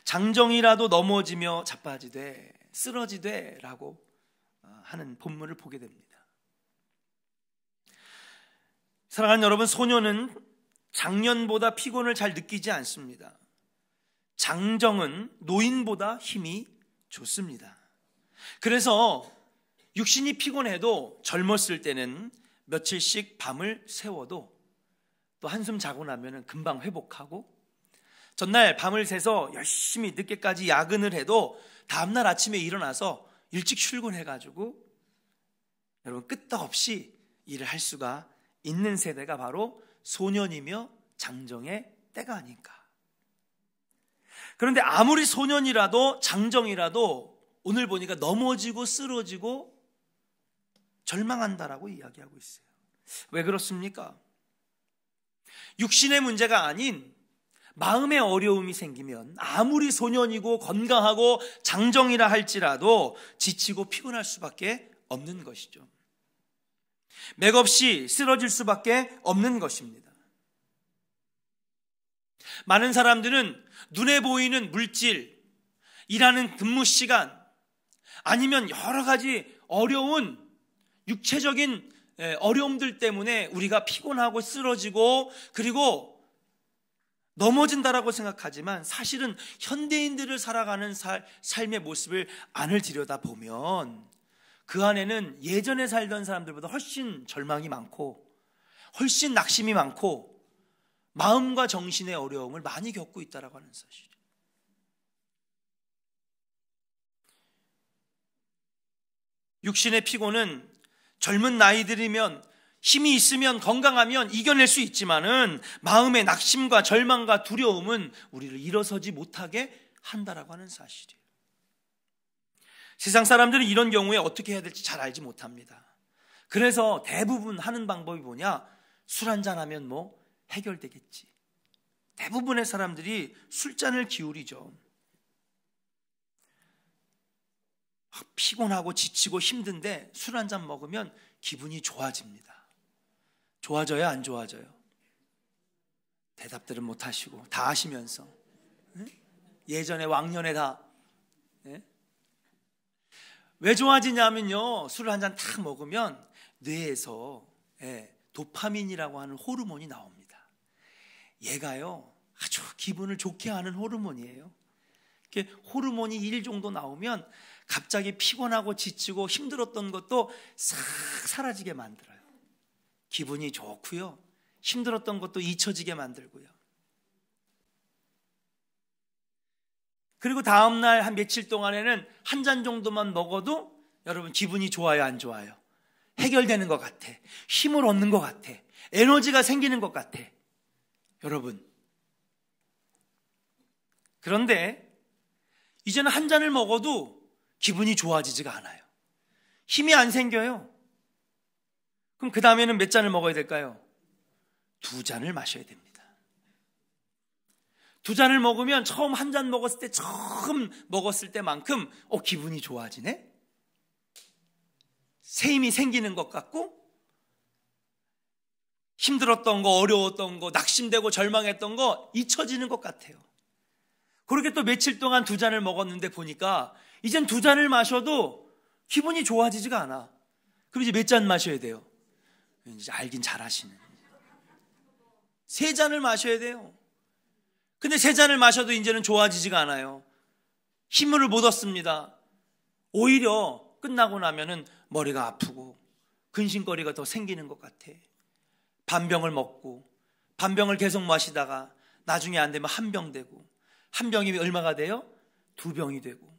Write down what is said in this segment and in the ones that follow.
장정이라도 넘어지며 자빠지되 쓰러지되 라고 하는 본문을 보게 됩니다. 사랑하는 여러분, 소년은 장년보다 피곤을 잘 느끼지 않습니다. 장정은 노인보다 힘이 좋습니다. 그래서 육신이 피곤해도 젊었을 때는 며칠씩 밤을 새워도 또 한숨 자고 나면 금방 회복하고, 전날 밤을 새서 열심히 늦게까지 야근을 해도 다음날 아침에 일어나서 일찍 출근해가지고 여러분 끄떡없이 일을 할 수가 있는 세대가 바로 소년이며 장정의 때가 아닌가. 그런데 아무리 소년이라도 장정이라도 오늘 보니까 넘어지고 쓰러지고 절망한다라고 이야기하고 있어요. 왜 그렇습니까? 육신의 문제가 아닌 마음의 어려움이 생기면 아무리 소년이고 건강하고 장정이라 할지라도 지치고 피곤할 수밖에 없는 것이죠. 맥없이 쓰러질 수밖에 없는 것입니다. 많은 사람들은 눈에 보이는 물질, 일하는 근무 시간, 아니면 여러 가지 어려운 육체적인 어려움들 때문에 우리가 피곤하고 쓰러지고 그리고 넘어진다라고 생각하지만, 사실은 현대인들을 살아가는 삶의 모습을 안을 들여다보면 그 안에는 예전에 살던 사람들보다 훨씬 절망이 많고 훨씬 낙심이 많고 마음과 정신의 어려움을 많이 겪고 있다라고 하는 사실이에요. 육신의 피곤은 젊은 나이들이면 힘이 있으면 건강하면 이겨낼 수 있지만은 마음의 낙심과 절망과 두려움은 우리를 일어서지 못하게 한다라고 하는 사실이에요. 세상 사람들은 이런 경우에 어떻게 해야 될지 잘 알지 못합니다. 그래서 대부분 하는 방법이 뭐냐? 술 한잔 하면 뭐 해결되겠지. 대부분의 사람들이 술잔을 기울이죠. 피곤하고 지치고 힘든데 술 한잔 먹으면 기분이 좋아집니다. 좋아져요, 안 좋아져요? 대답들은 못 하시고 다 아시면서 예전에 왕년에 다. 왜 좋아지냐면요, 술을 한 잔 탁 먹으면 뇌에서 도파민이라고 하는 호르몬이 나옵니다. 얘가요 아주 기분을 좋게 하는 호르몬이에요. 이렇게 호르몬이 1 정도 나오면 갑자기 피곤하고 지치고 힘들었던 것도 싹 사라지게 만들어요. 기분이 좋고요, 힘들었던 것도 잊혀지게 만들고요. 그리고 다음날 한 며칠 동안에는 한 잔 정도만 먹어도 여러분 기분이 좋아요, 안 좋아요? 해결되는 것 같아, 힘을 얻는 것 같아, 에너지가 생기는 것 같아. 여러분, 그런데 이제는 한 잔을 먹어도 기분이 좋아지지가 않아요. 힘이 안 생겨요. 그럼 그 다음에는 몇 잔을 먹어야 될까요? 2잔을 마셔야 됩니다. 2잔을 먹으면 처음 한 잔 먹었을 때, 처음 먹었을 때만큼 기분이 좋아지네? 새 힘이 생기는 것 같고, 힘들었던 거, 어려웠던 거, 낙심되고 절망했던 거 잊혀지는 것 같아요. 그렇게 또 며칠 동안 2잔을 먹었는데 보니까 이젠 2잔을 마셔도 기분이 좋아지지가 않아. 그럼 이제 몇 잔 마셔야 돼요? 이제 알긴 잘하시는 3잔을 마셔야 돼요. 근데 3잔을 마셔도 이제는 좋아지지가 않아요. 힘을 못 얻습니다. 오히려 끝나고 나면은 머리가 아프고 근심거리가 더 생기는 것 같아. 반병을 먹고 반병을 계속 마시다가 나중에 안 되면 한 병 되고, 한 병이 얼마가 돼요? 2병이 되고.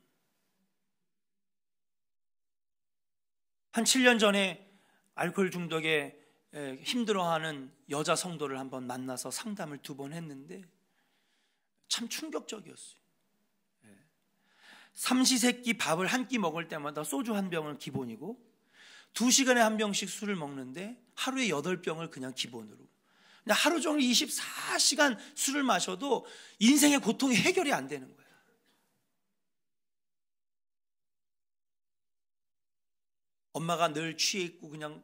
한 7년 전에 알코올 중독에 힘들어하는 여자 성도를 한번 만나서 상담을 2번 했는데 참 충격적이었어요. 삼시세끼 밥을 한 끼 먹을 때마다 소주 한 병은 기본이고 2시간에 한 병씩 술을 먹는데 하루에 8병을 그냥 기본으로. 근데 하루 종일 24시간 술을 마셔도 인생의 고통이 해결이 안 되는 거예요. 엄마가 늘 취해 있고 그냥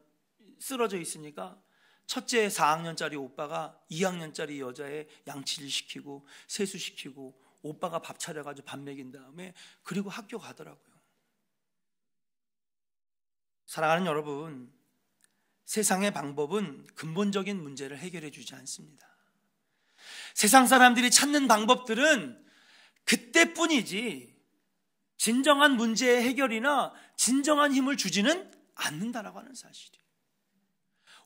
쓰러져 있으니까 첫째 4학년짜리 오빠가 2학년짜리 여자애 양치를 시키고 세수시키고 오빠가 밥 차려가지고 밥 먹인 다음에 그리고 학교 가더라고요. 사랑하는 여러분, 세상의 방법은 근본적인 문제를 해결해 주지 않습니다. 세상 사람들이 찾는 방법들은 그때뿐이지 진정한 문제의 해결이나 진정한 힘을 주지는 않는다라고 하는 사실이에요.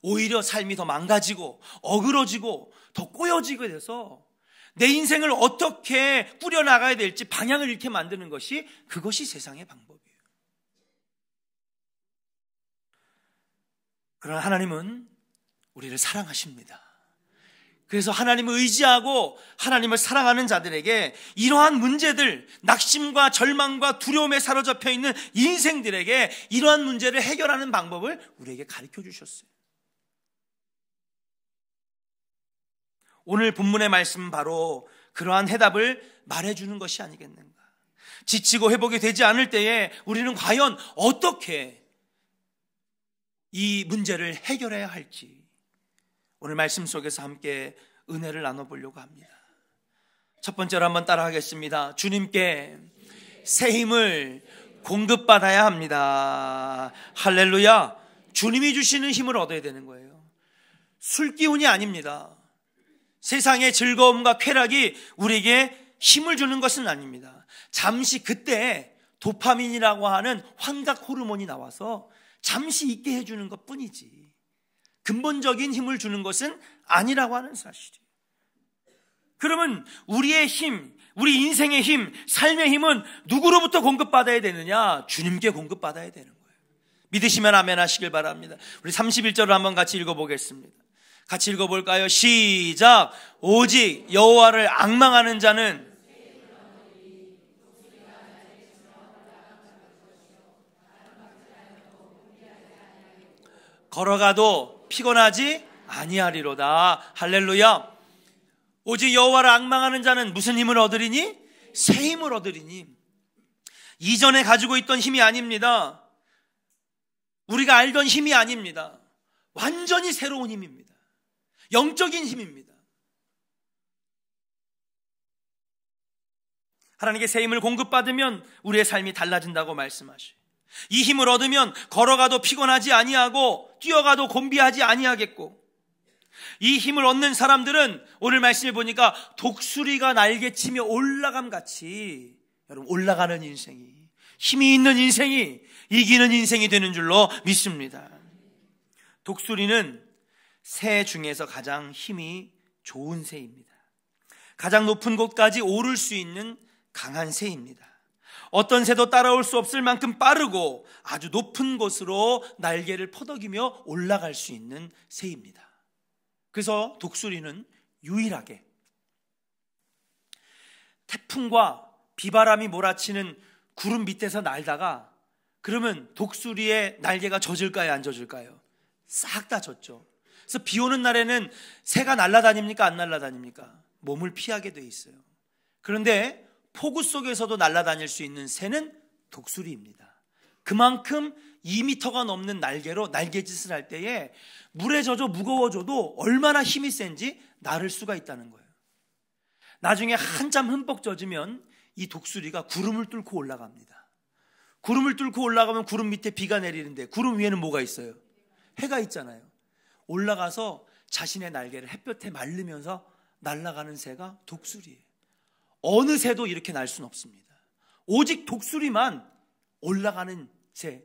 오히려 삶이 더 망가지고 어그러지고 더 꼬여지게 돼서 내 인생을 어떻게 꾸려나가야 될지 방향을 잃게 만드는 것이, 그것이 세상의 방법이에요. 그러나 하나님은 우리를 사랑하십니다. 그래서 하나님을 의지하고 하나님을 사랑하는 자들에게 이러한 문제들, 낙심과 절망과 두려움에 사로잡혀 있는 인생들에게 이러한 문제를 해결하는 방법을 우리에게 가르쳐 주셨어요. 오늘 본문의 말씀은 바로 그러한 해답을 말해주는 것이 아니겠는가. 지치고 회복이 되지 않을 때에 우리는 과연 어떻게 이 문제를 해결해야 할지, 오늘 말씀 속에서 함께 은혜를 나눠보려고 합니다. 첫 번째로 한번 따라하겠습니다. 주님께 새 힘을 공급받아야 합니다. 할렐루야. 주님이 주시는 힘을 얻어야 되는 거예요. 술기운이 아닙니다. 세상의 즐거움과 쾌락이 우리에게 힘을 주는 것은 아닙니다. 잠시 그때 도파민이라고 하는 환각 호르몬이 나와서 잠시 있게 해주는 것 뿐이지 근본적인 힘을 주는 것은 아니라고 하는 사실이에요. 그러면 우리의 힘, 우리 인생의 힘, 삶의 힘은 누구로부터 공급받아야 되느냐? 주님께 공급받아야 되는 거예요. 믿으시면 아멘 하시길 바랍니다. 우리 31절을 한번 같이 읽어보겠습니다. 같이 읽어볼까요? 시작. 오직 여호와를 앙망하는 자는 걸어가도 피곤하지 아니하리로다. 할렐루야. 오직 여호와를 앙망하는 자는 무슨 힘을 얻으리니? 새 힘을 얻으리니. 이전에 가지고 있던 힘이 아닙니다. 우리가 알던 힘이 아닙니다. 완전히 새로운 힘입니다. 영적인 힘입니다. 하나님께 새 힘을 공급받으면 우리의 삶이 달라진다고 말씀하셔요. 이 힘을 얻으면 걸어가도 피곤하지 아니하고 뛰어가도 곤비하지 아니하겠고, 이 힘을 얻는 사람들은 오늘 말씀을 보니까 독수리가 날개치며 올라감 같이, 여러분, 올라가는 인생이, 힘이 있는 인생이 이기는 인생이 되는 줄로 믿습니다. 독수리는 새 중에서 가장 힘이 좋은 새입니다. 가장 높은 곳까지 오를 수 있는 강한 새입니다. 어떤 새도 따라올 수 없을 만큼 빠르고 아주 높은 곳으로 날개를 퍼덕이며 올라갈 수 있는 새입니다. 그래서 독수리는 유일하게 태풍과 비바람이 몰아치는 구름 밑에서 날다가 그러면 독수리의 날개가 젖을까요? 안 젖을까요? 싹 다 젖죠. 그래서 비 오는 날에는 새가 날아다닙니까? 안 날아다닙니까? 몸을 피하게 돼 있어요. 그런데 폭우 속에서도 날아다닐 수 있는 새는 독수리입니다. 그만큼 2m가 넘는 날개로 날개짓을 할 때에 물에 젖어 무거워져도 얼마나 힘이 센지 나를 수가 있다는 거예요. 나중에 한참 흠뻑 젖으면 이 독수리가 구름을 뚫고 올라갑니다. 구름을 뚫고 올라가면 구름 밑에 비가 내리는데 구름 위에는 뭐가 있어요? 해가 있잖아요. 올라가서 자신의 날개를 햇볕에 말리면서 날아가는 새가 독수리예요. 어느 새도 이렇게 날 수는 없습니다. 오직 독수리만 올라가는 새.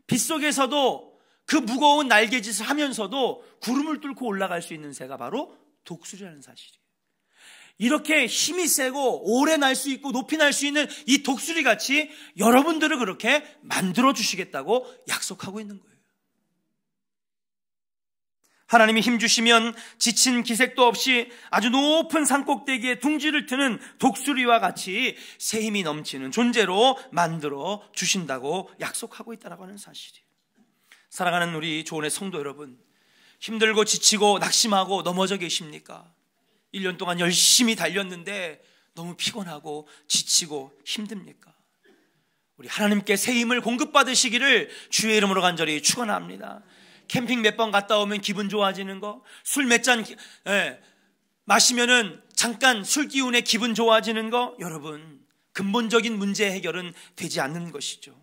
빗속에서도 그 무거운 날개짓을 하면서도 구름을 뚫고 올라갈 수 있는 새가 바로 독수리라는 사실이에요. 이렇게 힘이 세고 오래 날 수 있고 높이 날 수 있는 이 독수리 같이 여러분들을 그렇게 만들어 주시겠다고 약속하고 있는 거예요. 하나님이 힘 주시면 지친 기색도 없이 아주 높은 산꼭대기에 둥지를 트는 독수리와 같이 새 힘이 넘치는 존재로 만들어 주신다고 약속하고 있다고 하는 사실이에요. 사랑하는 우리 조은의 성도 여러분, 힘들고 지치고 낙심하고 넘어져 계십니까? 1년 동안 열심히 달렸는데 너무 피곤하고 지치고 힘듭니까? 우리 하나님께 새 힘을 공급받으시기를 주의 이름으로 간절히 축원합니다. 캠핑 몇 번 갔다 오면 기분 좋아지는 거, 술 몇 잔 마시면은 잠깐 술 기운에 기분 좋아지는 거, 여러분, 근본적인 문제 해결은 되지 않는 것이죠.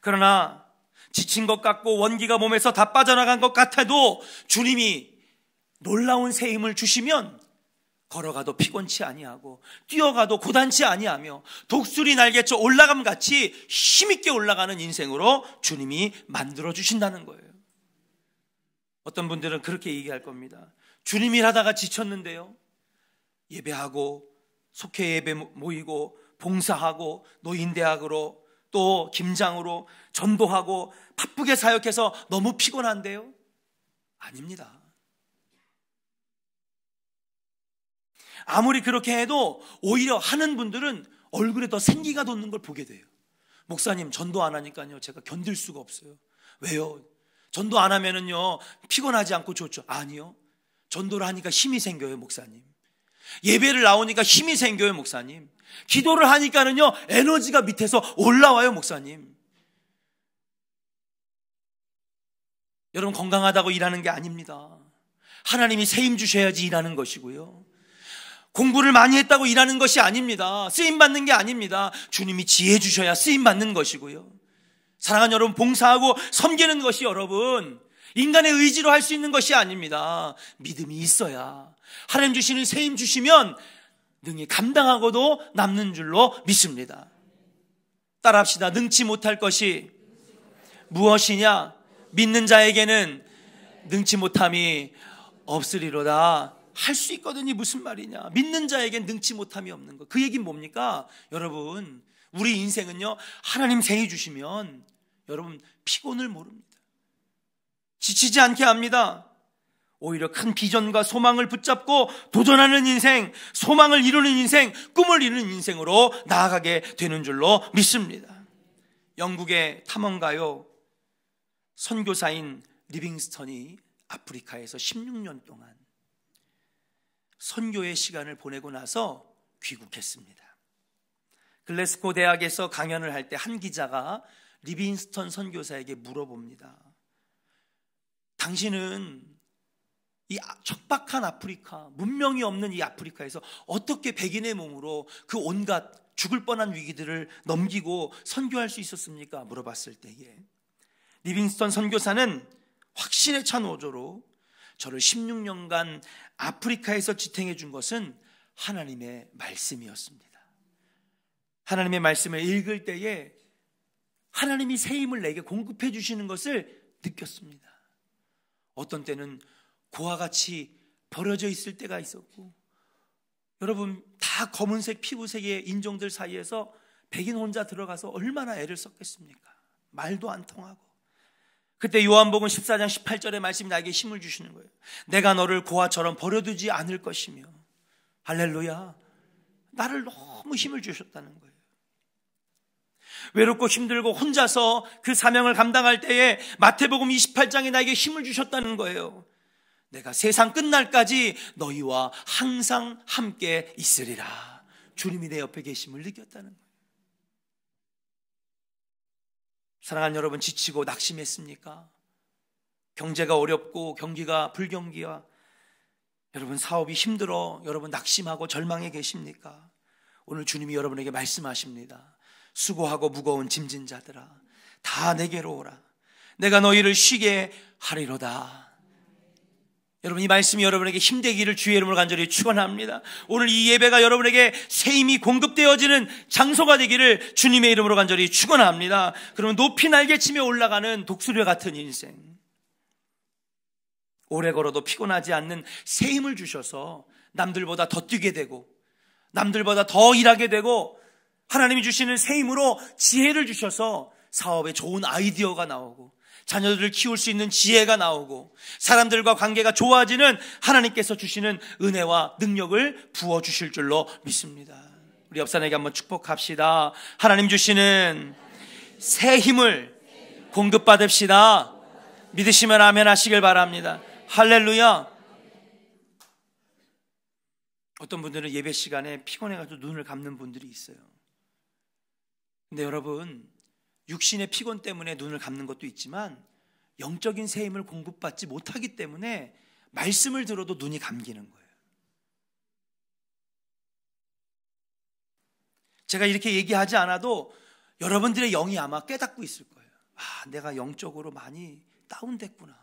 그러나 지친 것 같고 원기가 몸에서 다 빠져나간 것 같아도 주님이 놀라운 새 힘을 주시면 걸어가도 피곤치 아니하고 뛰어가도 고단치 아니하며 독수리 날개쳐 올라감같이 힘있게 올라가는 인생으로 주님이 만들어 주신다는 거예요. 어떤 분들은 그렇게 얘기할 겁니다. 주님 일하다가 지쳤는데요, 예배하고 속회 예배 모이고 봉사하고 노인대학으로 또 김장으로 전도하고 바쁘게 사역해서 너무 피곤한데요? 아닙니다. 아무리 그렇게 해도 오히려 하는 분들은 얼굴에 더 생기가 돋는 걸 보게 돼요. 목사님, 전도 안 하니까요 제가 견딜 수가 없어요. 왜요? 전도 안 하면은요 피곤하지 않고 좋죠. 아니요, 전도를 하니까 힘이 생겨요, 목사님. 예배를 나오니까 힘이 생겨요, 목사님. 기도를 하니까는요 에너지가 밑에서 올라와요, 목사님. 여러분, 건강하다고 일하는 게 아닙니다. 하나님이 새 힘 주셔야지 일하는 것이고요, 공부를 많이 했다고 일하는 것이 아닙니다. 쓰임받는 게 아닙니다. 주님이 지혜 주셔야 쓰임받는 것이고요, 사랑하는 여러분, 봉사하고 섬기는 것이 여러분 인간의 의지로 할 수 있는 것이 아닙니다. 믿음이 있어야 하나님 주시는 새 힘 주시면 능히 감당하고도 남는 줄로 믿습니다. 따라합시다. 능치 못할 것이 무엇이냐? 믿는 자에게는 능치 못함이 없으리로다. 할 수 있거든요. 무슨 말이냐? 믿는 자에겐 능치 못함이 없는 것. 그 얘기는 뭡니까? 여러분, 우리 인생은요 하나님 새 힘 주시면 여러분 피곤을 모릅니다. 지치지 않게 합니다. 오히려 큰 비전과 소망을 붙잡고 도전하는 인생, 소망을 이루는 인생, 꿈을 이루는 인생으로 나아가게 되는 줄로 믿습니다. 영국의 탐험가요 선교사인 리빙스턴이 아프리카에서 16년 동안 선교의 시간을 보내고 나서 귀국했습니다. 글래스고 대학에서 강연을 할 때 한 기자가 리빙스턴 선교사에게 물어봅니다. 당신은 이 척박한 아프리카, 문명이 없는 이 아프리카에서 어떻게 백인의 몸으로 그 온갖 죽을 뻔한 위기들을 넘기고 선교할 수 있었습니까? 물어봤을 때에 리빙스턴 선교사는 확신에 찬 어조로 저를 16년간 아프리카에서 지탱해 준 것은 하나님의 말씀이었습니다. 하나님의 말씀을 읽을 때에 하나님이 새 힘을 내게 공급해 주시는 것을 느꼈습니다. 어떤 때는 고와 같이 버려져 있을 때가 있었고, 여러분 다 검은색 피부색의 인종들 사이에서 백인 혼자 들어가서 얼마나 애를 썼겠습니까? 말도 안 통하고. 그때 요한복음 14장 18절의 말씀이 나에게 힘을 주시는 거예요. 내가 너를 고아처럼 버려두지 않을 것이며. 할렐루야. 나를 너무 힘을 주셨다는 거예요. 외롭고 힘들고 혼자서 그 사명을 감당할 때에 마태복음 28장에 나에게 힘을 주셨다는 거예요. 내가 세상 끝날까지 너희와 항상 함께 있으리라. 주님이 내 옆에 계심을 느꼈다는 거예요. 사랑하는 여러분, 지치고 낙심했습니까? 경제가 어렵고 경기가 불경기와 여러분 사업이 힘들어 여러분 낙심하고 절망해 계십니까? 오늘 주님이 여러분에게 말씀하십니다. 수고하고 무거운 짐진 자들아, 다 내게로 오라. 내가 너희를 쉬게 하리로다. 여러분, 이 말씀이 여러분에게 힘되기를 주의 이름으로 간절히 축원합니다. 오늘 이 예배가 여러분에게 새 힘이 공급되어지는 장소가 되기를 주님의 이름으로 간절히 축원합니다. 그러면 높이 날개치며 올라가는 독수리 같은 인생, 오래 걸어도 피곤하지 않는 새 힘을 주셔서 남들보다 더 뛰게 되고 남들보다 더 일하게 되고, 하나님이 주시는 새 힘으로 지혜를 주셔서 사업에 좋은 아이디어가 나오고 자녀들을 키울 수 있는 지혜가 나오고 사람들과 관계가 좋아지는 하나님께서 주시는 은혜와 능력을 부어주실 줄로 믿습니다. 우리 옆 사람에게 한번 축복합시다. 하나님 주시는 새 힘을 공급받읍시다. 믿으시면 아멘 하시길 바랍니다. 할렐루야. 어떤 분들은 예배 시간에 피곤해가지고 눈을 감는 분들이 있어요. 근데 여러분, 육신의 피곤 때문에 눈을 감는 것도 있지만 영적인 새 힘을 공급받지 못하기 때문에 말씀을 들어도 눈이 감기는 거예요. 제가 이렇게 얘기하지 않아도 여러분들의 영이 아마 깨닫고 있을 거예요. 내가 영적으로 많이 다운됐구나.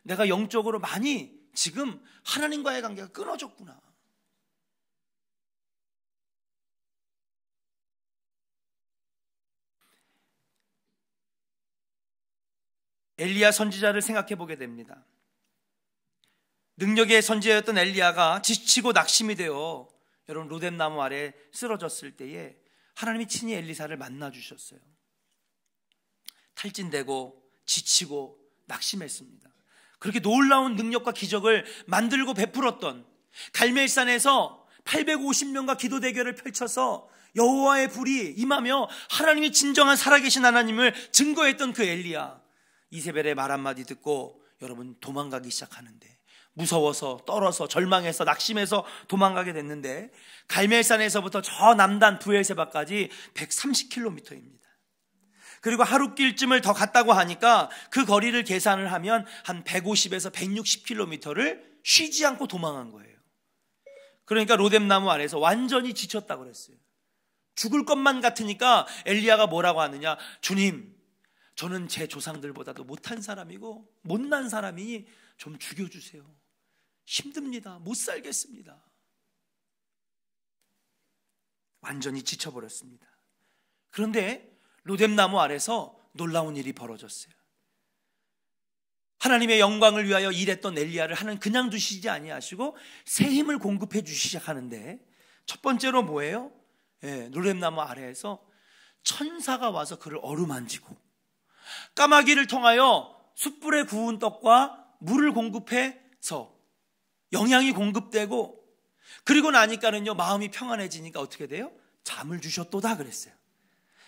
내가 영적으로 많이 지금 하나님과의 관계가 끊어졌구나. 엘리야 선지자를 생각해 보게 됩니다. 능력의 선지자였던 엘리야가 지치고 낙심이 되어 여러분 로뎀나무 아래 쓰러졌을 때에 하나님이 친히 엘리사를 만나 주셨어요. 탈진되고 지치고 낙심했습니다. 그렇게 놀라운 능력과 기적을 만들고 베풀었던 갈멜산에서 850명과 기도 대결을 펼쳐서 여호와의 불이 임하며 하나님이 진정한 살아계신 하나님을 증거했던 그 엘리야, 이세벨의 말 한마디 듣고 여러분 도망가기 시작하는데, 무서워서 떨어서 절망해서 낙심해서 도망가게 됐는데, 갈멜산에서부터 저 남단 브엘세바까지 130km입니다. 그리고 하루길쯤을 더 갔다고 하니까 그 거리를 계산을 하면 한 150에서 160km를 쉬지 않고 도망한 거예요. 그러니까 로뎀나무 안에서 완전히 지쳤다고 그랬어요. 죽을 것만 같으니까 엘리야가 뭐라고 하느냐, 주님, 저는 제 조상들보다도 못한 사람이고 못난 사람이니 좀 죽여주세요. 힘듭니다. 못 살겠습니다. 완전히 지쳐버렸습니다. 그런데 로뎀나무 아래서 놀라운 일이 벌어졌어요. 하나님의 영광을 위하여 일했던 엘리야를 하나님 그냥 두시지 아니하시고 새 힘을 공급해 주시기 시작하는데, 첫 번째로 뭐예요? 로뎀나무 아래에서 천사가 와서 그를 어루만지고 까마귀를 통하여 숯불에 구운 떡과 물을 공급해서 영양이 공급되고, 그리고 나니까는요 마음이 평안해지니까 어떻게 돼요? 잠을 주셨도다 그랬어요.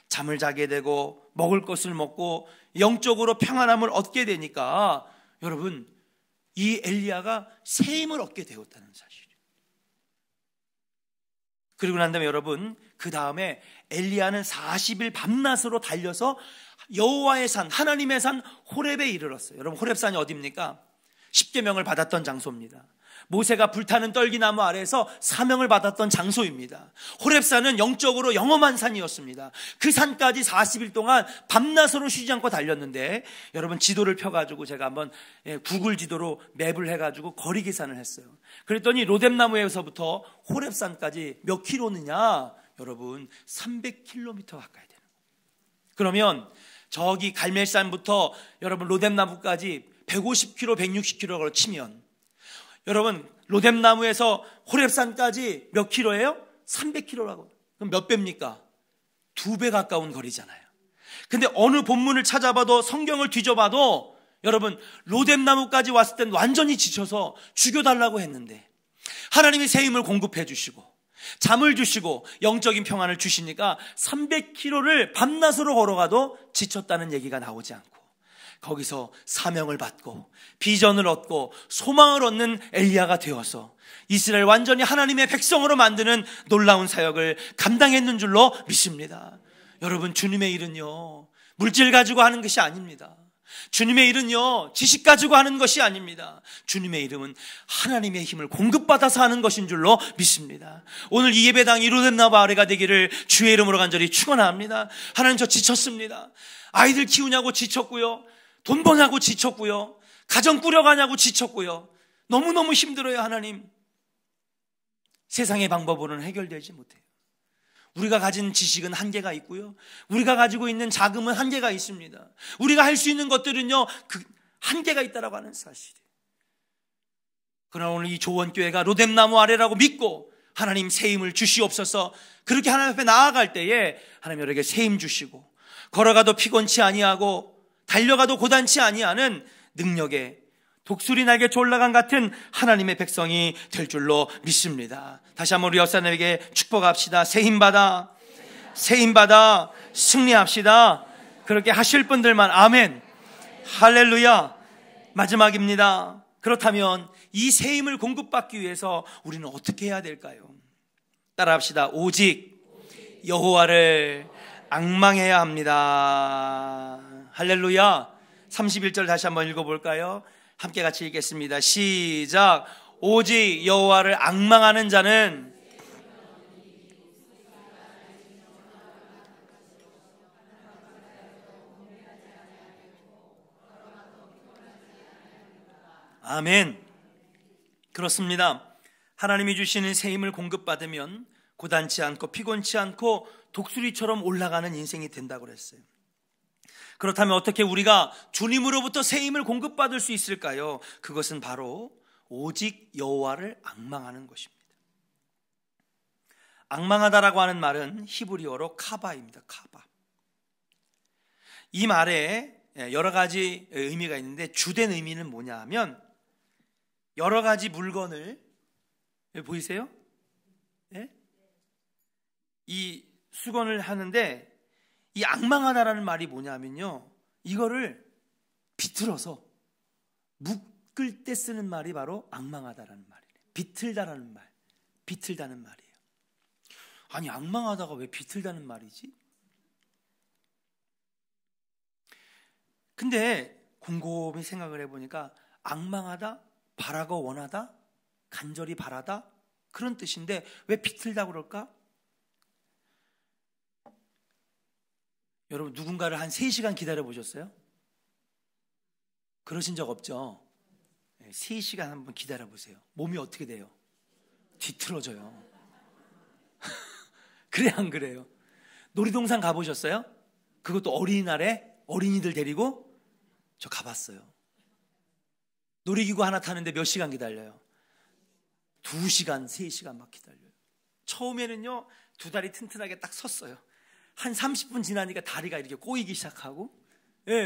잠을 자게 되고 먹을 것을 먹고 영적으로 평안함을 얻게 되니까 여러분 이 엘리야가 새 힘을 얻게 되었다는 사실이에요. 그리고 난 다음에 여러분 그 다음에 엘리야는 40일 밤낮으로 달려서 여호와의 산, 하나님의 산 호렙에 이르렀어요. 여러분 호렙산이 어디입니까? 십계명을 받았던 장소입니다. 모세가 불타는 떨기나무 아래에서 사명을 받았던 장소입니다. 호렙산은 영적으로 영험한 산이었습니다. 그 산까지 40일 동안 밤낮으로 쉬지 않고 달렸는데, 여러분 지도를 펴가지고 제가 한번 구글 지도로 맵을 해가지고 거리 계산을 했어요. 그랬더니 로뎀나무에서부터 호렙산까지 몇 킬로느냐? 여러분 300km 가까이 되는 거예요. 그러면 저기 갈멜산부터 여러분 로뎀나무까지 150km, 160km로 치면 여러분 로뎀나무에서 호렙산까지 몇 킬로예요? 300km라고. 그럼 몇 배입니까? 2배 가까운 거리잖아요. 근데 어느 본문을 찾아봐도 성경을 뒤져봐도 여러분 로뎀나무까지 왔을 땐 완전히 지쳐서 죽여달라고 했는데 하나님이 새 힘을 공급해 주시고 잠을 주시고 영적인 평안을 주시니까 300km를 밤낮으로 걸어가도 지쳤다는 얘기가 나오지 않고, 거기서 사명을 받고 비전을 얻고 소망을 얻는 엘리야가 되어서 이스라엘 완전히 하나님의 백성으로 만드는 놀라운 사역을 감당했는 줄로 믿습니다. 여러분 주님의 일은요 물질 가지고 하는 것이 아닙니다. 주님의 일은요 지식 가지고 하는 것이 아닙니다. 주님의 이름은 하나님의 힘을 공급받아서 하는 것인 줄로 믿습니다. 오늘 이 예배당이 로뎀나무 아래가 되기를 주의 이름으로 간절히 축원합니다. 하나님, 저 지쳤습니다. 아이들 키우냐고 지쳤고요, 돈 버냐고 지쳤고요, 가정 꾸려가냐고 지쳤고요, 너무너무 힘들어요. 하나님, 세상의 방법으로는 해결되지 못해요. 우리가 가진 지식은 한계가 있고요, 우리가 가지고 있는 자금은 한계가 있습니다. 우리가 할 수 있는 것들은요 그 한계가 있다라고 하는 사실이에요. 그러나 오늘 이 조원교회가 로뎀나무 아래라고 믿고 하나님 새 힘을 주시옵소서, 그렇게 하나님 앞에 나아갈 때에 하나님 여러분에게 새 힘 주시고 걸어가도 피곤치 아니하고 달려가도 고단치 아니하는 능력의 독수리 날개 졸라간 같은 하나님의 백성이 될 줄로 믿습니다. 다시 한번 우리 옆사람에게 축복합시다. 새 힘 받아, 새 힘 받아 승리합시다. 그렇게 하실 분들만 아멘, 할렐루야. 마지막입니다. 그렇다면 이 새 힘을 공급받기 위해서 우리는 어떻게 해야 될까요? 따라합시다. 오직 여호와를 앙망해야 합니다. 할렐루야. 31절 다시 한번 읽어볼까요? 함께 같이 읽겠습니다. 시작. 오직 여호와를 앙망하는 자는 아멘. 그렇습니다. 하나님이 주시는 새 힘을 공급받으면 고단치 않고 피곤치 않고 독수리처럼 올라가는 인생이 된다고 그랬어요. 그렇다면 어떻게 우리가 주님으로부터 새 힘을 공급받을 수 있을까요? 그것은 바로 오직 여호와를 앙망하는 것입니다. 앙망하다라고 하는 말은 히브리어로 카바입니다. 카바. 이 말에 여러 가지 의미가 있는데 주된 의미는 뭐냐 하면 여러 가지 물건을 보이세요? 네? 이 수건을 하는데 이 앙망하다라는 말이 뭐냐면요, 이거를 비틀어서 묶을 때 쓰는 말이 바로 앙망하다라는 말이에요. 비틀다라는 말, 비틀다는 말이에요. 아니, 앙망하다가 왜 비틀다는 말이지? 근데 곰곰이 생각을 해보니까 앙망하다, 바라고 원하다, 간절히 바라다, 그런 뜻인데 왜 비틀다고 그럴까? 여러분, 누군가를 한 3시간 기다려 보셨어요? 그러신 적 없죠? 3시간 한번 기다려 보세요. 몸이 어떻게 돼요? 뒤틀어져요. 그래, 안 그래요? 놀이동산 가보셨어요? 그것도 어린이날에 어린이들 데리고? 저 가봤어요. 놀이기구 하나 타는데 몇 시간 기다려요? 2시간, 3시간 막 기다려요. 처음에는요, 두 다리 튼튼하게 딱 섰어요. 한 30분 지나니까 다리가 이렇게 꼬이기 시작하고,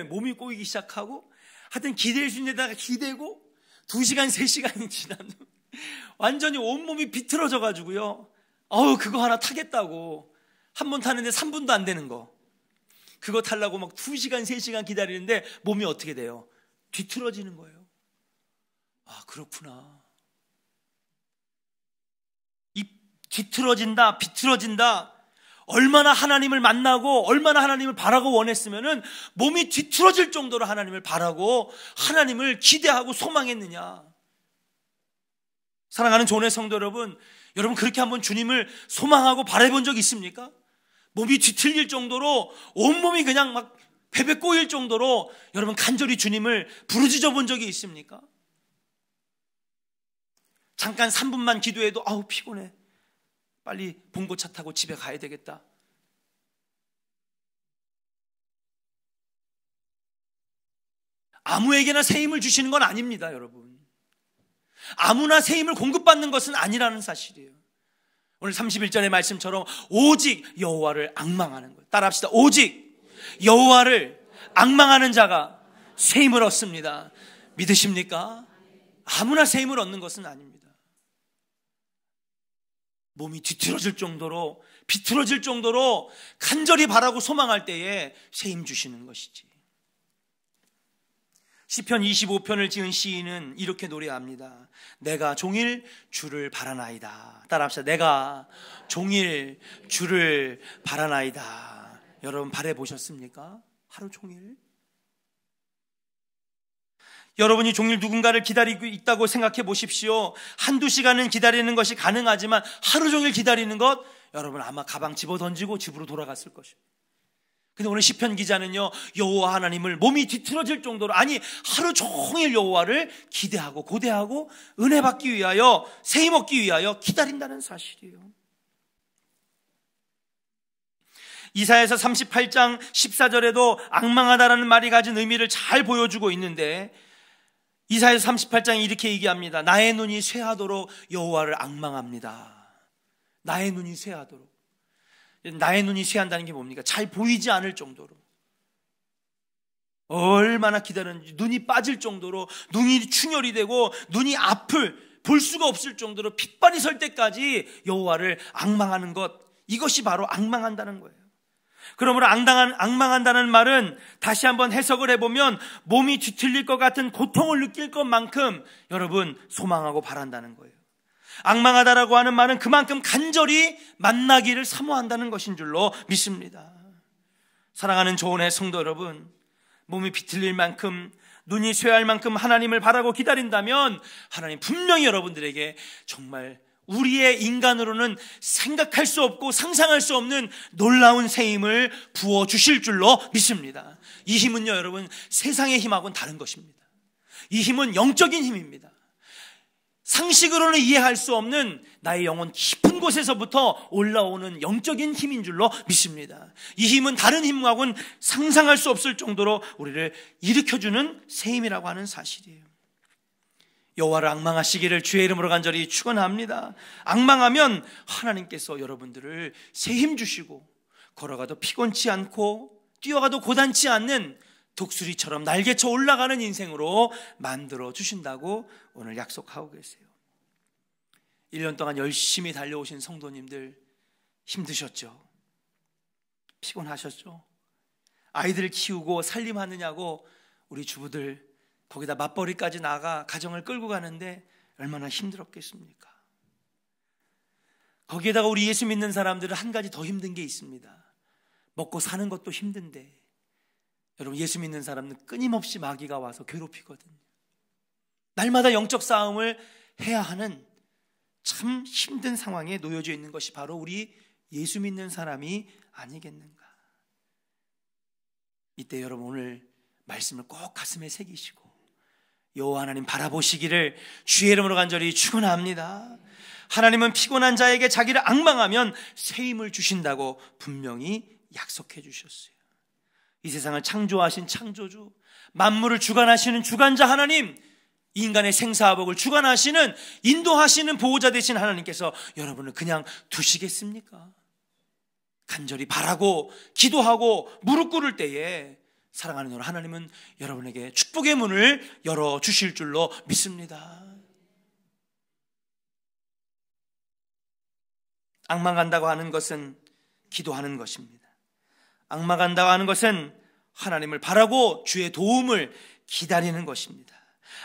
몸이 꼬이기 시작하고, 하여튼 기댈 수 있는 데다가 기대고, 2시간, 3시간이 지난 후 완전히 온몸이 비틀어져 가지고요, 그거 하나 타겠다고 한 번 타는데 3분도 안 되는 거, 그거 타려고 막 2시간, 3시간 기다리는데 몸이 어떻게 돼요? 뒤틀어지는 거예요. 아, 그렇구나. 이 뒤틀어진다, 비틀어진다, 얼마나 하나님을 만나고 얼마나 하나님을 바라고 원했으면은 몸이 뒤틀어질 정도로 하나님을 바라고 하나님을 기대하고 소망했느냐. 사랑하는 교회 성도 여러분, 여러분 그렇게 한번 주님을 소망하고 바라본 적 있습니까? 몸이 뒤틀릴 정도로 온몸이 그냥 막 베베 꼬일 정도로 여러분 간절히 주님을 부르짖어 본 적이 있습니까? 잠깐 3분만 기도해도 아우 피곤해, 빨리 봉고차 타고 집에 가야 되겠다. 아무에게나 새 힘을 주시는 건 아닙니다, 여러분. 아무나 새 힘을 공급받는 것은 아니라는 사실이에요. 오늘 31절의 말씀처럼 오직 여호와를 앙망하는 거예요. 따라합시다. 오직 여호와를 앙망하는 자가 새 힘을 얻습니다. 믿으십니까? 아무나 새 힘을 얻는 것은 아닙니다. 몸이 뒤틀어질 정도로, 비틀어질 정도로 간절히 바라고 소망할 때에 새 힘 주시는 것이지. 시편 25편을 지은 시인은 이렇게 노래합니다. 내가 종일 주를 바라나이다. 따라합시다. 내가 종일 주를 바라나이다. 여러분 바라보셨습니까? 하루 종일? 여러분이 종일 누군가를 기다리고 있다고 생각해 보십시오. 한두 시간은 기다리는 것이 가능하지만 하루 종일 기다리는 것, 여러분 아마 가방 집어 던지고 집으로 돌아갔을 것입니다. 근데 오늘 시편 기자는요, 여호와 하나님을 몸이 뒤틀어질 정도로, 아니 하루 종일 여호와를 기대하고 고대하고 은혜 받기 위하여, 새 힘 얻기 위하여 기다린다는 사실이에요. 이사야서 38장 14절에도 앙망하다라는 말이 가진 의미를 잘 보여주고 있는데, 이사야서 38장에 이렇게 얘기합니다. 나의 눈이 쇠하도록 여호와를 앙망합니다. 나의 눈이 쇠하도록. 나의 눈이 쇠한다는 게 뭡니까? 잘 보이지 않을 정도로, 얼마나 기다렸는지, 눈이 빠질 정도로, 눈이 충혈이 되고 눈이 앞을 볼 수가 없을 정도로 핏발이 설 때까지 여호와를 앙망하는 것, 이것이 바로 앙망한다는 거예요. 그러므로 앙망한다는 말은 다시 한번 해석을 해보면 몸이 뒤틀릴 것 같은 고통을 느낄 것만큼 여러분 소망하고 바란다는 거예요. 앙망하다라고 하는 말은 그만큼 간절히 만나기를 사모한다는 것인 줄로 믿습니다. 사랑하는 조은의 성도 여러분, 몸이 비틀릴 만큼, 눈이 쇠할 만큼 하나님을 바라고 기다린다면 하나님 분명히 여러분들에게 정말 우리의 인간으로는 생각할 수 없고 상상할 수 없는 놀라운 새 힘을 부어주실 줄로 믿습니다. 이 힘은요, 여러분 세상의 힘하고는 다른 것입니다. 이 힘은 영적인 힘입니다. 상식으로는 이해할 수 없는 나의 영혼 깊은 곳에서부터 올라오는 영적인 힘인 줄로 믿습니다. 이 힘은 다른 힘하고는 상상할 수 없을 정도로 우리를 일으켜주는 새 힘이라고 하는 사실이에요. 여호와를 앙망하시기를 주의 이름으로 간절히 축원합니다. 앙망하면 하나님께서 여러분들을 새 힘 주시고 걸어가도 피곤치 않고 뛰어가도 고단치 않는 독수리처럼 날개쳐 올라가는 인생으로 만들어 주신다고 오늘 약속하고 계세요. 1년 동안 열심히 달려오신 성도님들 힘드셨죠? 피곤하셨죠? 아이들 키우고 살림하느냐고 우리 주부들 거기다 맞벌이까지 나가 가정을 끌고 가는데 얼마나 힘들었겠습니까? 거기에다가 우리 예수 믿는 사람들은 한 가지 더 힘든 게 있습니다. 먹고 사는 것도 힘든데 여러분, 예수 믿는 사람은 끊임없이 마귀가 와서 괴롭히거든요. 날마다 영적 싸움을 해야 하는 참 힘든 상황에 놓여져 있는 것이 바로 우리 예수 믿는 사람이 아니겠는가. 이때 여러분, 오늘 말씀을 꼭 가슴에 새기시고 여호와 하나님 바라보시기를 주의 이름으로 간절히 축원합니다. 하나님은 피곤한 자에게 자기를 앙망하면 새 힘을 주신다고 분명히 약속해 주셨어요. 이 세상을 창조하신 창조주, 만물을 주관하시는 주관자 하나님, 인간의 생사화복을 주관하시는, 인도하시는 보호자 되신 하나님께서 여러분을 그냥 두시겠습니까? 간절히 바라고 기도하고 무릎 꿇을 때에 사랑하는 여러분, 하나님은 여러분에게 축복의 문을 열어주실 줄로 믿습니다. 앙망한다고 하는 것은 기도하는 것입니다. 앙망한다고 하는 것은 하나님을 바라고 주의 도움을 기다리는 것입니다.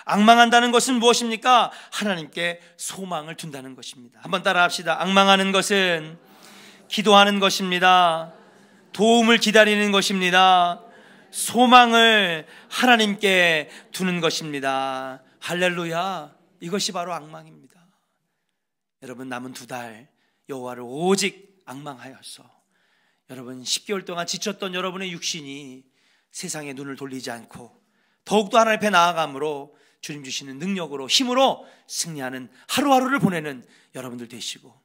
앙망한다는 것은 무엇입니까? 하나님께 소망을 둔다는 것입니다. 한번 따라 합시다. 앙망하는 것은 기도하는 것입니다. 도움을 기다리는 것입니다. 소망을 하나님께 두는 것입니다. 할렐루야. 이것이 바로 앙망입니다. 여러분, 남은 2달 여호와를 오직 앙망하여서 여러분 10개월 동안 지쳤던 여러분의 육신이 세상에 눈을 돌리지 않고 더욱더 하나님 앞에 나아감으로 주님 주시는 능력으로, 힘으로 승리하는 하루하루를 보내는 여러분들 되시고,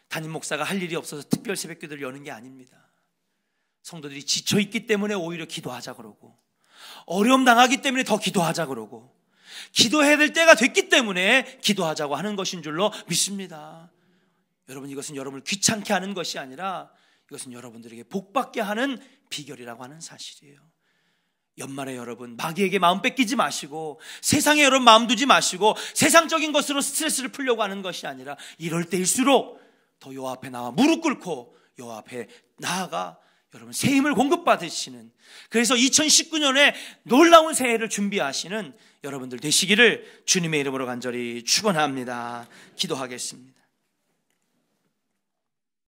담임 목사가 할 일이 없어서 특별 새벽기도를 여는 게 아닙니다. 성도들이 지쳐있기 때문에 오히려 기도하자 그러고, 어려움 당하기 때문에 더 기도하자 그러고, 기도해야 될 때가 됐기 때문에 기도하자고 하는 것인 줄로 믿습니다. 여러분, 이것은 여러분을 귀찮게 하는 것이 아니라 이것은 여러분들에게 복받게 하는 비결이라고 하는 사실이에요. 연말에 여러분, 마귀에게 마음 뺏기지 마시고, 세상에 여러분 마음 두지 마시고, 세상적인 것으로 스트레스를 풀려고 하는 것이 아니라 이럴 때일수록 더 여호와 앞에 나와 무릎 꿇고 여호와 앞에 나아가 여러분 새 힘을 공급받으시는, 그래서 2019년에 놀라운 새해를 준비하시는 여러분들 되시기를 주님의 이름으로 간절히 축원합니다. 기도하겠습니다.